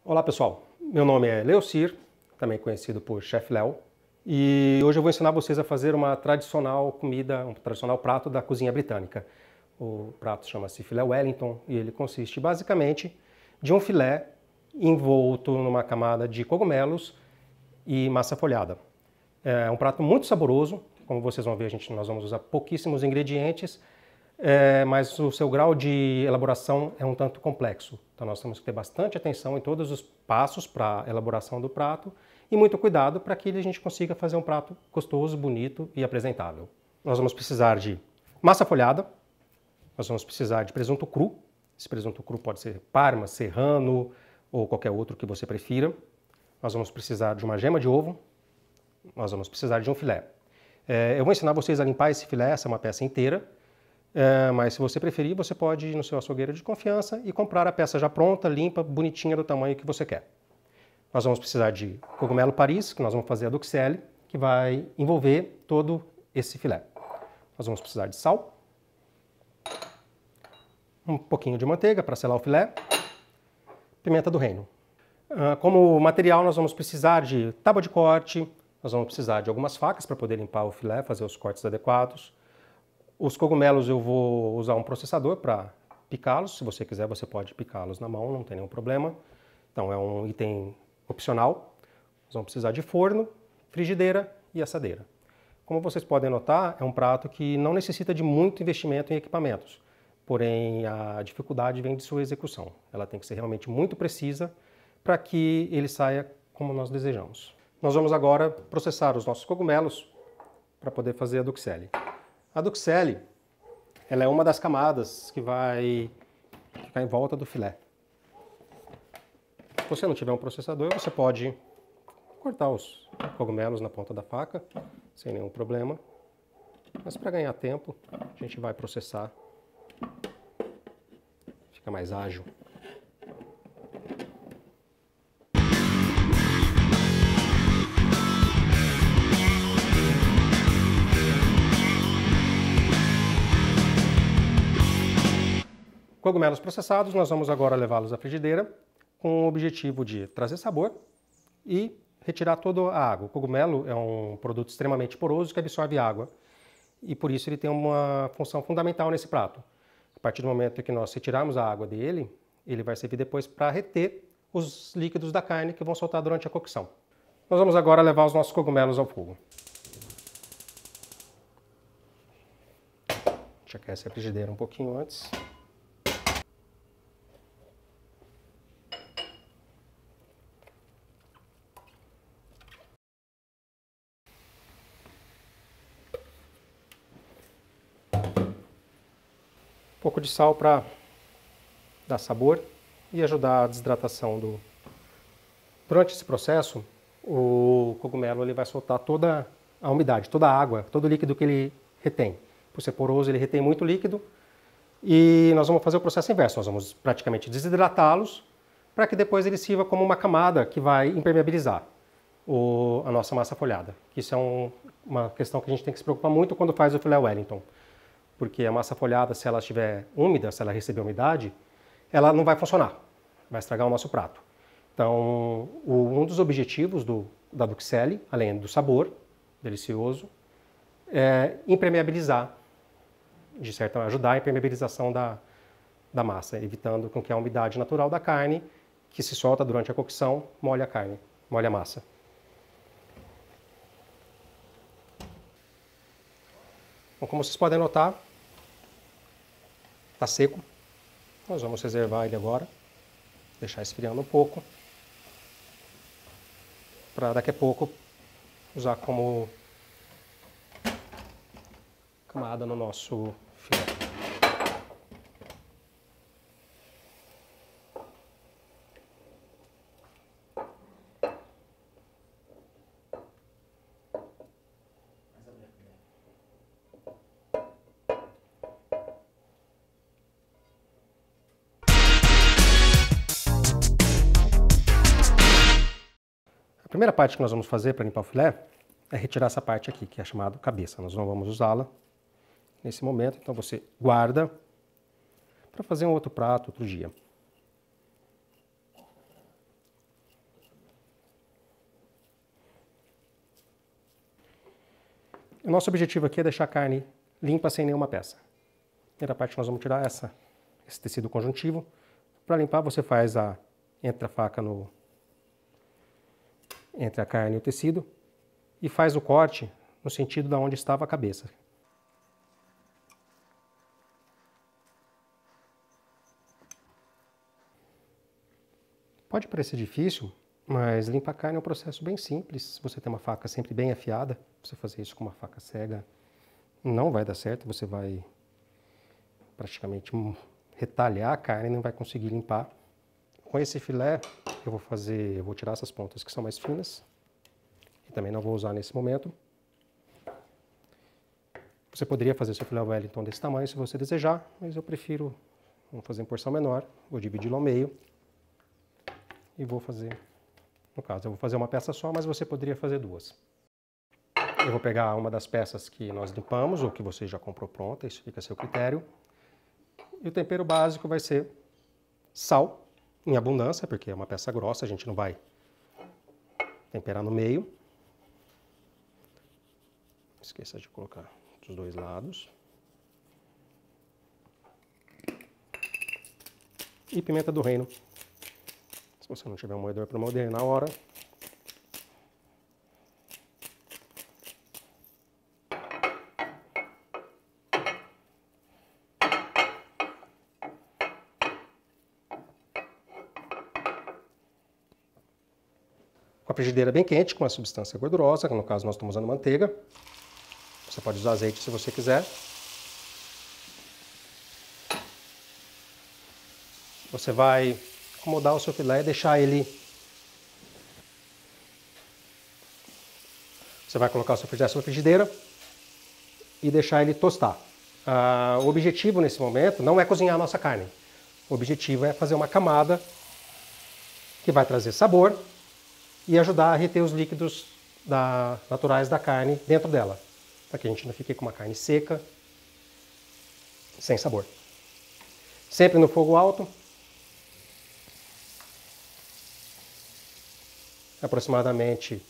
Olá pessoal, meu nome é Leocir, também conhecido por Chef Léo, e hoje eu vou ensinar vocês a fazer uma tradicional comida, um tradicional prato da cozinha britânica. O prato chama-se filé Wellington e ele consiste basicamente de um filé envolto numa camada de cogumelos e massa folhada. É um prato muito saboroso, como vocês vão ver nós vamos usar pouquíssimos ingredientes, mas o seu grau de elaboração é um tanto complexo. Então nós temos que ter bastante atenção em todos os passos para a elaboração do prato e muito cuidado para que a gente consiga fazer um prato gostoso, bonito e apresentável. Nós vamos precisar de massa folhada, nós vamos precisar de presunto cru. Esse presunto cru pode ser Parma, Serrano ou qualquer outro que você prefira. Nós vamos precisar de uma gema de ovo, nós vamos precisar de um filé. Eu vou ensinar vocês a limpar esse filé, essa é uma peça inteira. Mas se você preferir, você pode ir no seu açougueiro de confiança e comprar a peça já pronta, limpa, bonitinha, do tamanho que você quer. Nós vamos precisar de cogumelo Paris, que nós vamos fazer a duxelle, que vai envolver todo esse filé. Nós vamos precisar de sal, um pouquinho de manteiga para selar o filé, pimenta do reino. Como material, nós vamos precisar de tábua de corte, nós vamos precisar de algumas facas para poder limpar o filé, fazer os cortes adequados. Os cogumelos eu vou usar um processador para picá-los. Se você quiser, você pode picá-los na mão, não tem nenhum problema. Então é um item opcional. Nós vamos precisar de forno, frigideira e assadeira. Como vocês podem notar, é um prato que não necessita de muito investimento em equipamentos. Porém, a dificuldade vem de sua execução. Ela tem que ser realmente muito precisa para que ele saia como nós desejamos. Nós vamos agora processar os nossos cogumelos para poder fazer a duxelle. A duxelle, ela é uma das camadas que vai ficar em volta do filé. Se você não tiver um processador, você pode cortar os cogumelos na ponta da faca, sem nenhum problema. Mas para ganhar tempo, a gente vai processar. Fica mais ágil. Cogumelos processados, nós vamos agora levá-los à frigideira com o objetivo de trazer sabor e retirar toda a água. O cogumelo é um produto extremamente poroso que absorve água e por isso ele tem uma função fundamental nesse prato. A partir do momento que nós retirarmos a água dele, ele vai servir depois para reter os líquidos da carne que vão soltar durante a cocção. Nós vamos agora levar os nossos cogumelos ao fogo. A gente aquece a frigideira um pouquinho antes. Um pouco de sal para dar sabor e ajudar a desidratação Durante esse processo, o cogumelo ele vai soltar toda a umidade, toda a água, todo o líquido que ele retém. Por ser poroso, ele retém muito líquido e nós vamos fazer o processo inverso. Nós vamos praticamente desidratá-los para que depois ele sirva como uma camada que vai impermeabilizar a nossa massa folhada. Isso é uma questão que a gente tem que se preocupar muito quando faz o filé Wellington. Porque a massa folhada, se ela estiver úmida, se ela receber umidade, ela não vai funcionar, vai estragar o nosso prato. Então, um dos objetivos da duxelle, além do sabor delicioso, é impermeabilizar, ajudar a impermeabilização da massa, evitando com que a umidade natural da carne, que se solta durante a cocção, molhe a carne, molhe a massa. Bom, como vocês podem notar, está seco. Nós vamos reservar ele agora, deixar esfriando um pouco, para daqui a pouco usar como camada no nosso filé. A primeira parte que nós vamos fazer para limpar o filé é retirar essa parte aqui, que é chamada cabeça. Nós não vamos usá-la nesse momento, então você guarda para fazer um outro prato, outro dia. O nosso objetivo aqui é deixar a carne limpa sem nenhuma peça. Primeira parte nós vamos tirar esse tecido conjuntivo. Para limpar você faz entra a faca entre a carne e o tecido e faz o corte no sentido de onde estava a cabeça. Pode parecer difícil, mas limpar a carne é um processo bem simples. Se você tem uma faca sempre bem afiada, você fazer isso com uma faca cega não vai dar certo, você vai praticamente retalhar a carne e não vai conseguir limpar. Com esse filé eu vou tirar essas pontas que são mais finas e também não vou usar nesse momento. Você poderia fazer seu filé Wellington desse tamanho se você desejar, mas eu prefiro, vamos fazer em porção menor, vou dividi-lo ao meio e vou fazer, no caso eu vou fazer uma peça só, mas você poderia fazer duas. Eu vou pegar uma das peças que nós limpamos ou que você já comprou pronta, isso fica a seu critério. E o tempero básico vai ser sal, em abundância, porque é uma peça grossa, a gente não vai temperar no meio. Não esqueça de colocar dos dois lados. E pimenta do reino. Se você não tiver um moedor para moer na hora. Com a frigideira bem quente, com uma substância gordurosa, no caso nós estamos usando manteiga. Você pode usar azeite se você quiser. Você vai acomodar o seu filé e deixar ele... Você vai colocar o seu filé na sua frigideira e deixar ele tostar. O objetivo nesse momento não é cozinhar a nossa carne. O objetivo é fazer uma camada que vai trazer sabor e ajudar a reter os líquidos naturais da carne dentro dela, para que a gente não fique com uma carne seca, sem sabor. Sempre no fogo alto. Aproximadamente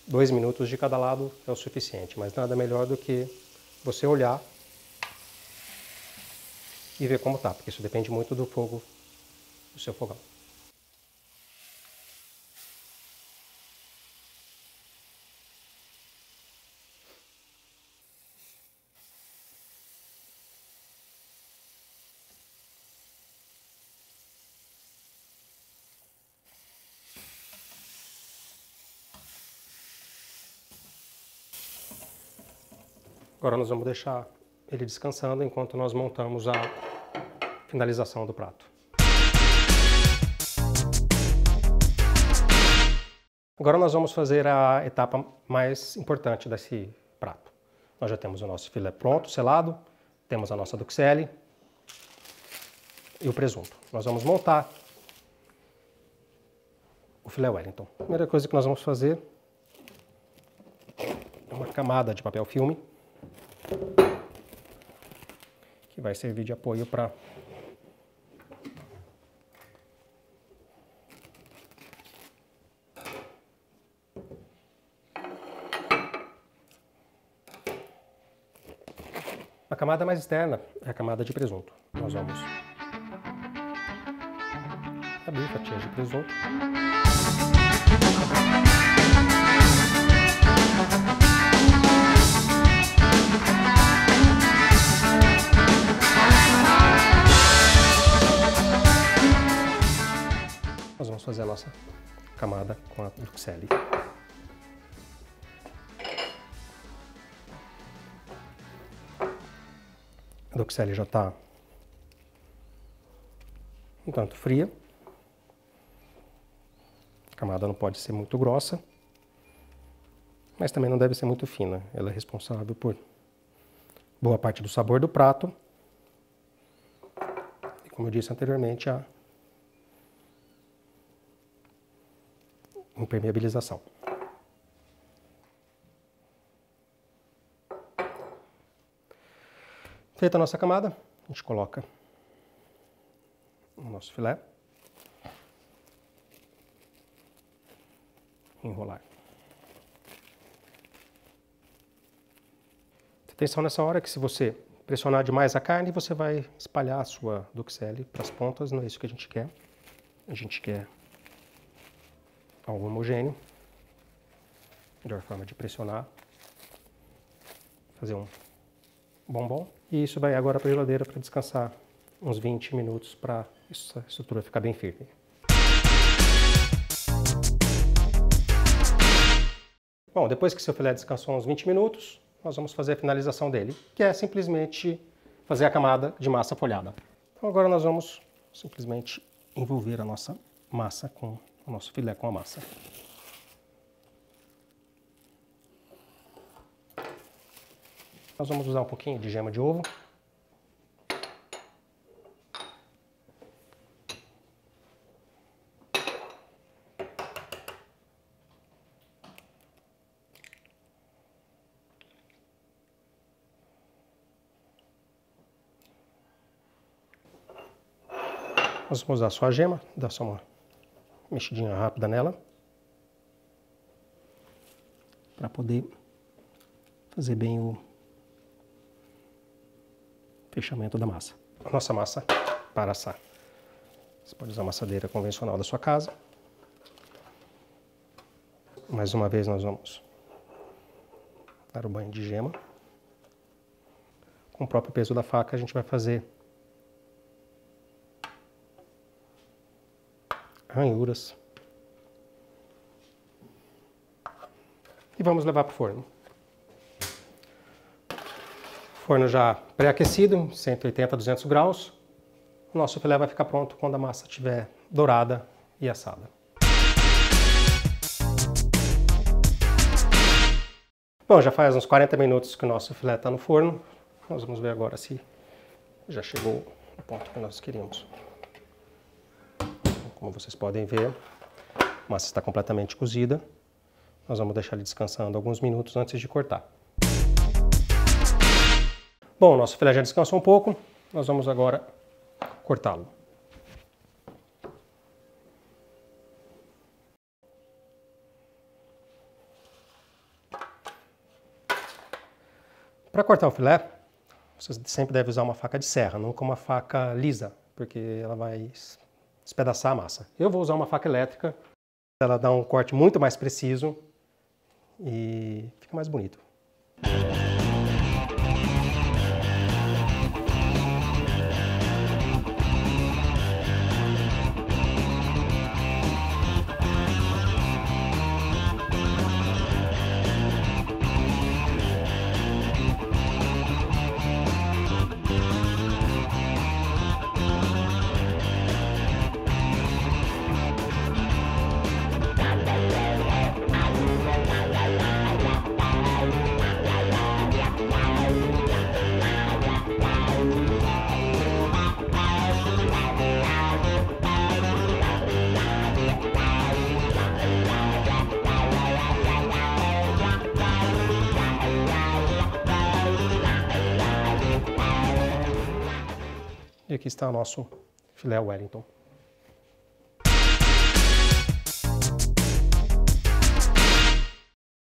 2 minutos de cada lado é o suficiente, mas nada melhor do que você olhar e ver como tá, porque isso depende muito do fogo do seu fogão. Agora nós vamos deixar ele descansando enquanto nós montamos a finalização do prato. Agora nós vamos fazer a etapa mais importante desse prato. Nós já temos o nosso filé pronto, selado, temos a nossa duxelle e o presunto. Nós vamos montar o filé Wellington. A primeira coisa que nós vamos fazer é uma camada de papel filme, que vai servir de apoio para a camada mais externa é a camada de presunto. Nós vamos abrir fatias de presunto. Nós vamos fazer a nossa camada com a duxelle. A duxelle já está um tanto fria. A camada não pode ser muito grossa, mas também não deve ser muito fina. Ela é responsável por boa parte do sabor do prato. E como eu disse anteriormente, a impermeabilização. Feita a nossa camada, a gente coloca o nosso filé. Enrolar. Atenção nessa hora que se você pressionar demais a carne, você vai espalhar a sua duxelle para as pontas, não é isso que a gente quer. A gente quer algo homogêneo. Melhor forma de pressionar. Fazer um bombom. E isso vai agora para a geladeira para descansar uns 20 minutos para essa estrutura ficar bem firme. Bom, depois que seu filé descansou uns 20 minutos, nós vamos fazer a finalização dele, que é simplesmente fazer a camada de massa folhada. Então agora nós vamos simplesmente envolver a nossa massa com o nosso filé com a massa. Nós vamos usar um pouquinho de gema de ovo. Nós vamos usar só a gema, dar só uma mexidinha rápida nela, para poder fazer bem o fechamento da massa. A nossa massa para assar. Você pode usar a assadeira convencional da sua casa. Mais uma vez nós vamos dar o banho de gema. Com o próprio peso da faca a gente vai fazer ranhuras. E vamos levar para o forno. Forno já pré-aquecido, 180 a 200 graus. O nosso filé vai ficar pronto quando a massa estiver dourada e assada. Bom, já faz uns 40 minutos que o nosso filé está no forno. Nós vamos ver agora se já chegou ao ponto que nós queríamos. Como vocês podem ver, a massa está completamente cozida. Nós vamos deixar ele descansando alguns minutos antes de cortar. Bom, nosso filé já descansou um pouco. Nós vamos agora cortá-lo. Para cortar o filé, você sempre deve usar uma faca de serra, não com uma faca lisa, porque ela vai despedaçar a massa. Eu vou usar uma faca elétrica, ela dá um corte muito mais preciso e fica mais bonito. E aqui está o nosso filé Wellington.